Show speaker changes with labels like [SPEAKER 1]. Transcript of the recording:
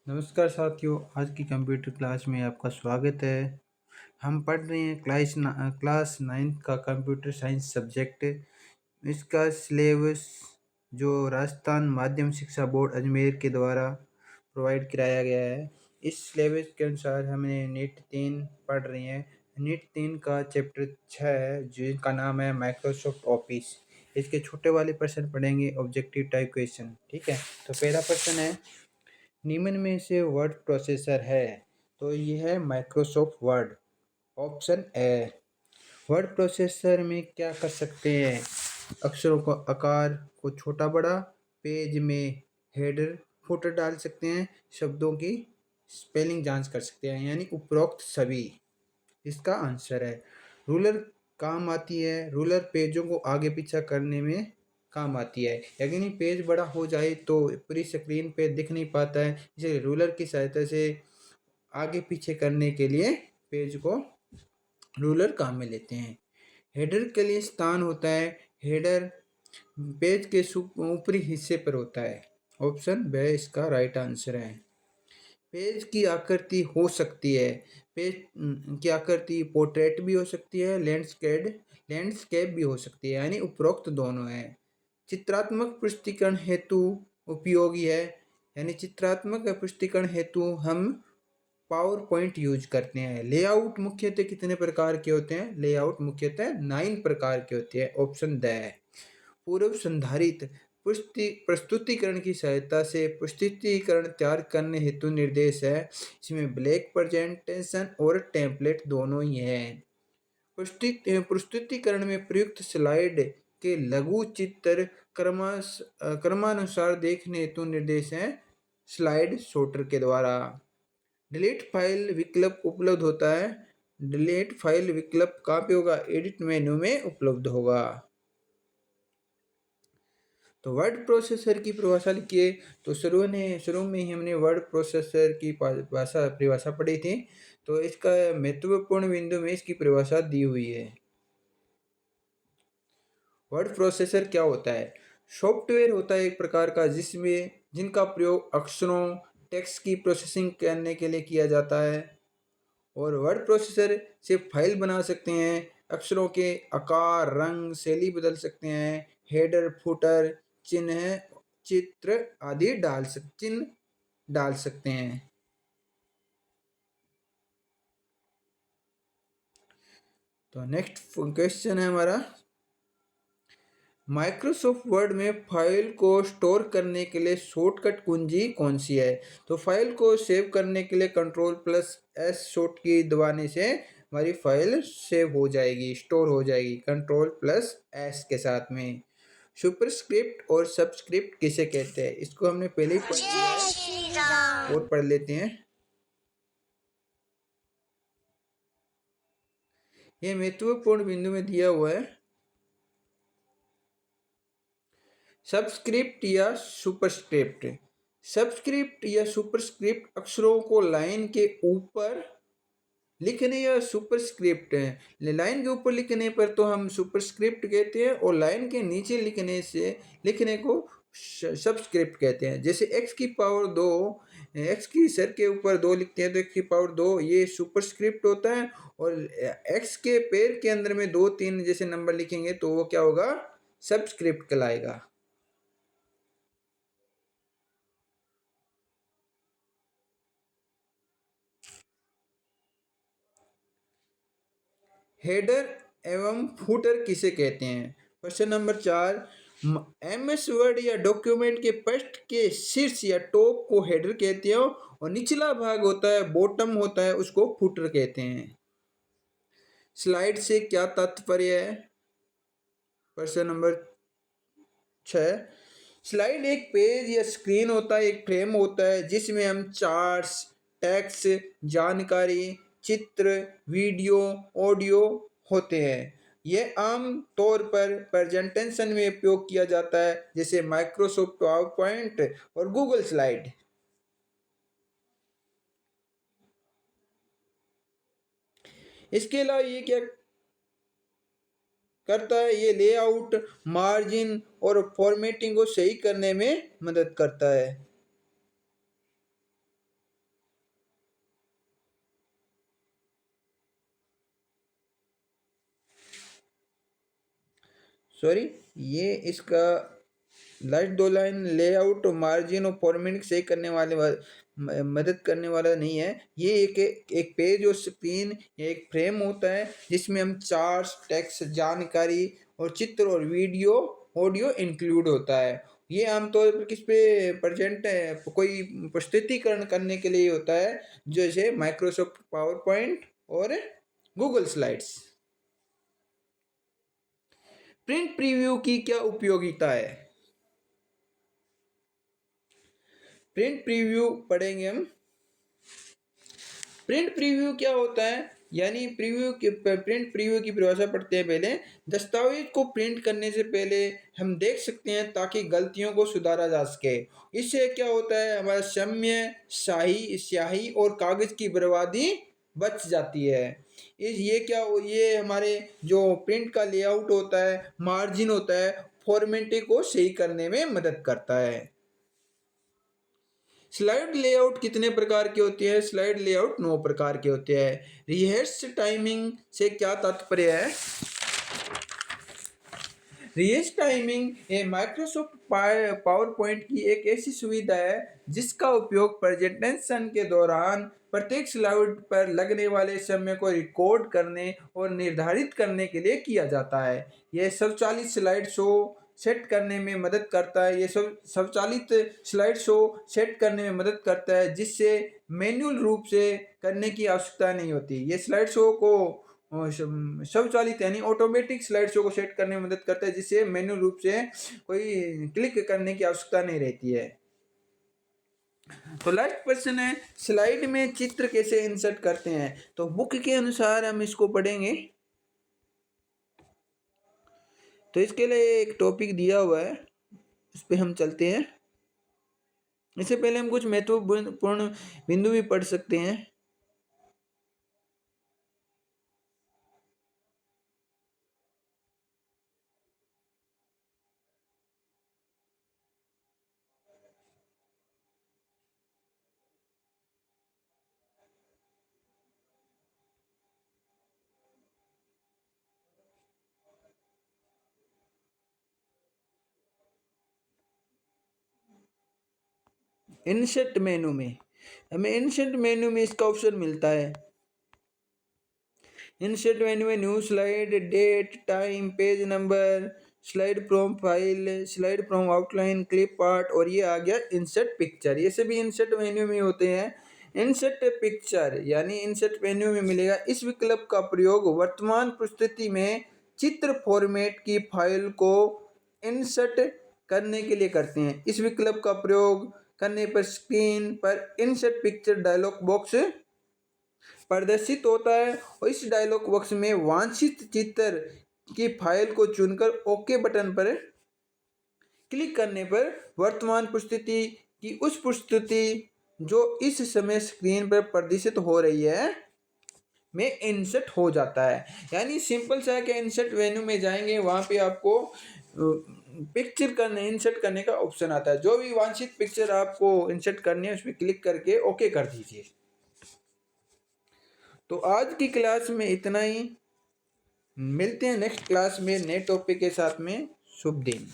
[SPEAKER 1] नमस्कार साथियों, आज की कंप्यूटर क्लास में आपका स्वागत है। हम पढ़ रहे हैं क्लास 9th का कंप्यूटर साइंस सब्जेक्ट। इसका सिलेबस जो राजस्थान माध्यम शिक्षा बोर्ड अजमेर के द्वारा प्रोवाइड कराया गया है। इस सिलेबस के अनुसार हमें नीट 3 पढ़ रहे हैं। नीट 3 का चैप्टर 6 है जिसका नाम है माइक्रोसॉफ्ट ऑफिस। इसके छोटे वाले प्रश्न पढ़ेंगे, ऑब्जेक्टिव टाइप क्वेश्चन। ठीक है, तो पहला प्रश्न है, निम्न में से वर्ड प्रोसेसर है? तो ये है Microsoft word. Option A. Word processor में क्या कर सकते हैं? अक्षरों का आकार को छोटा बड़ा, पेज में हेडर फुटर डाल सकते हैं, शब्दों की स्पेलिंग जांच कर सकते हैं, यानी उपरोक्त सभी। इसका आंसर है रूलर काम आती है। रूलर पेजों को आगे पीछे करने में काम आती है। यदि पेज बड़ा हो जाए तो पूरी स्क्रीन पे दिख नहीं पाता है, इसलिए रूलर की सहायता से आगे पीछे करने के लिए पेज को रूलर काम में लेते हैं। हेडर के लिए स्थान होता है। हेडर पेज के ऊपरी हिस्से पर होता है। ऑप्शन बी इसका राइट आंसर है। पेज की आकृति हो सकती है। पेज की आकृति पोर्ट्रेट भी हो सकती है, लैंडस्केप भी हो सकती है, यानी उपरोक्त दोनों है। चित्रात्मक पुष्टिकरण हेतु उपयोगी है, यानी चित्रात्मक पुष्टिकरण हेतु हम पावर पॉइंट यूज करते हैं। लेआउट मुख्यतः कितने प्रकार के होते हैं? लेआउट मुख्यतः 9 प्रकार के होते हैं। ऑप्शन द है। पूर्व संधारित प्रस्तुतिकरण की सहायता से प्रस्तुतिकरण तैयार करने हेतु निर्देश है। इसमें ब्लैक प्रेजेंटेशन और टेम्पलेट दोनों ही है। प्रस्तुतिकरण में प्रयुक्त स्लाइड के लघु चित्र क्रमानुसार देखने हेतु निर्देश है स्लाइड सॉर्टर के द्वारा। डिलीट फाइल विकल्प उपलब्ध होता है। डिलीट फाइल विकल्प कहाँ पे होगा? एडिट मेन्यू में उपलब्ध होगा। तो वर्ड प्रोसेसर की परिभाषा लिखिए। तो शुरू में ही हमने वर्ड प्रोसेसर की परिभाषा पढ़ी थी। तो इसका महत्वपूर्ण बिंदु में इसकी परिभाषा दी हुई है। वर्ड प्रोसेसर क्या होता है? सॉफ्टवेयर होता है एक प्रकार का जिनका प्रयोग अक्षरों टेक्स्ट की प्रोसेसिंग करने के लिए किया जाता है। और वर्ड प्रोसेसर से फाइल बना सकते हैं, अक्षरों के आकार रंग शैली बदल सकते हैं, हेडर फुटर चिन्ह चित्र आदि चिन्ह डाल सकते हैं। तो नेक्स्ट क्वेश्चन है हमारा, माइक्रोसॉफ्ट वर्ड में फाइल को स्टोर करने के लिए शॉर्टकट कुंजी कौन सी है? तो फाइल को सेव करने के लिए Ctrl+S शॉर्ट की दबाने से हमारी फाइल सेव हो जाएगी, स्टोर हो जाएगी Ctrl+S के साथ में। सुपरस्क्रिप्ट और सबस्क्रिप्ट किसे कहते हैं? इसको हमने पहले ही पढ़ लिया है और पढ़ लेते हैं। ये महत्वपूर्ण बिंदु में दिया हुआ है। सबस्क्रिप्ट या सुपरस्क्रिप्ट। सबस्क्रिप्ट या सुपरस्क्रिप्ट अक्षरों को लाइन के ऊपर लिखने या सुपरस्क्रिप्ट है। लाइन के ऊपर लिखने पर तो हम सुपरस्क्रिप्ट कहते हैं, और लाइन के नीचे लिखने को सबस्क्रिप्ट कहते हैं। जैसे x की पावर 2, x की सर के ऊपर 2 लिखते हैं तो x की पावर 2 ये सुपरस्क्रिप्ट होता है। और x के पैर के अंदर में 2 3 जैसे नंबर लिखेंगे तो वो क्या होगा? सबस्क्रिप्ट कहलाएगा। हेडर एवं फुटर किसे कहते हैं? क्वेश्चन नंबर 4, MS वर्ड या डॉक्यूमेंट के पृष्ठ के शीर्ष या टॉप को हेडर कहते हैं, और निचला भाग होता है बॉटम होता है उसको फुटर कहते हैं। स्लाइड से क्या तात्पर्य है? क्वेश्चन नंबर 6, स्लाइड एक पेज या स्क्रीन होता है, एक फ्रेम होता है जिसमें हम चार्ट्स टेक्स्ट जानकारी चित्र वीडियो ऑडियो होते हैं। यह आम तौर पर प्रेजेंटेशन में उपयोग किया जाता है, जैसे माइक्रोसॉफ्ट पावर पॉइंट और गूगल स्लाइड। इसके अलावा ये क्या करता है? ये लेआउट मार्जिन और फॉर्मेटिंग को सही करने में मदद करता है। सॉरी, ये इसका लास्ट दो लाइन लेआउट मार्जिन और फॉर्मेटिंग सही करने वाले मदद करने वाला नहीं है। ये एक पेज और स्क्रीन या एक फ्रेम होता है जिसमें हम चार्ट्स, टेक्स्ट, जानकारी और चित्र और वीडियो ऑडियो इंक्लूड होता है। ये आमतौर पर किस पे प्रेजेंट है, कोई प्रस्तुतिकरण करने के लिए होता है, जैसे माइक्रोसॉफ्ट पावर पॉइंट और गूगल स्लाइड्स। प्रिंट प्रीव्यू की क्या उपयोगिता है? प्रिंट प्रीव्यू पढ़ेंगे हम। प्रिंट प्रीव्यू क्या होता है, यानी प्रिंट प्रीव्यू की परिभाषा पढ़ते हैं पहले। दस्तावेज को प्रिंट करने से पहले हम देख सकते हैं ताकि गलतियों को सुधारा जा सके। इससे क्या होता है, हमारा समय, स्याही और कागज की बर्बादी बच जाती है। ये हमारे जो प्रिंट का लेआउट होता है, मार्जिन होता है, फॉर्मेटिंग को सही करने में मदद करता है। स्लाइड लेआउट कितने प्रकार के होते हैं? स्लाइड लेआउट 9 प्रकार के होते हैं। रिहर्स टाइमिंग से क्या तात्पर्य है? रिहर्स टाइमिंग ये माइक्रोसॉफ्ट पावर पॉइंट की एक ऐसी सुविधा है जिसका उपयोग प्रेजेंटेशन के दौरान प्रत्येक स्लाइड पर लगने वाले समय को रिकॉर्ड करने और निर्धारित करने के लिए किया जाता है। यह स्वचालित स्लाइड शो सेट करने में मदद करता है। स्वचालित स्लाइड शो सेट करने में मदद करता है जिससे मैन्युअल रूप से करने की आवश्यकता नहीं होती। ये स्लाइड शो को स्वचालित यानी ऑटोमेटिक स्लाइड शो को सेट करने में मदद करता है जिससे मैन्युअल रूप से कोई क्लिक करने की आवश्यकता नहीं रहती है। तो लास्ट क्वेश्चन है, स्लाइड में चित्र कैसे इंसर्ट करते हैं? तो बुक के अनुसार हम इसको पढ़ेंगे। तो इसके लिए एक टॉपिक दिया हुआ है, उस पर हम चलते हैं। इससे पहले हम कुछ महत्वपूर्ण बिंदु भी पढ़ सकते हैं। इंसर्ट मेनू में इसका ऑप्शन मिलता है। इंसर्ट मेन्यू में new slide, date, time, page number, slide from file, slide from outline, clip art, और ये आ गया इंसर्ट पिक्चर। ये सभी इंसर्ट मेन्यू में होते हैं। इंसर्ट पिक्चर यानी इंसर्ट मेन्यू में मिलेगा। इस विकल्प का प्रयोग वर्तमान प्रस्तुति में चित्र फॉर्मेट की फाइल को इंसर्ट करने के लिए करते हैं। इस विकल्प का प्रयोग करने पर स्क्रीन पर इंसर्ट पिक्चर डायलॉग बॉक्स प्रदर्शित होता है और इस डायलॉग बॉक्स में वांछित चित्र की फाइल को चुनकर ओके बटन पर क्लिक करने पर वर्तमान प्रस्तुति की उस प्रस्तुति जो इस समय स्क्रीन पर प्रदर्शित हो रही है में इंसर्ट हो जाता है। यानी सिंपल सा है कि इंसर्ट मेन्यू में जाएंगे, वहां पे आपको इंसर्ट करने का ऑप्शन आता है। जो भी वांछित पिक्चर आपको इंसर्ट करनी है उस पर क्लिक करके ओके कर दीजिए। तो आज की क्लास में इतना ही। मिलते हैं नेक्स्ट क्लास में नए टॉपिक के साथ में। शुभ दिन।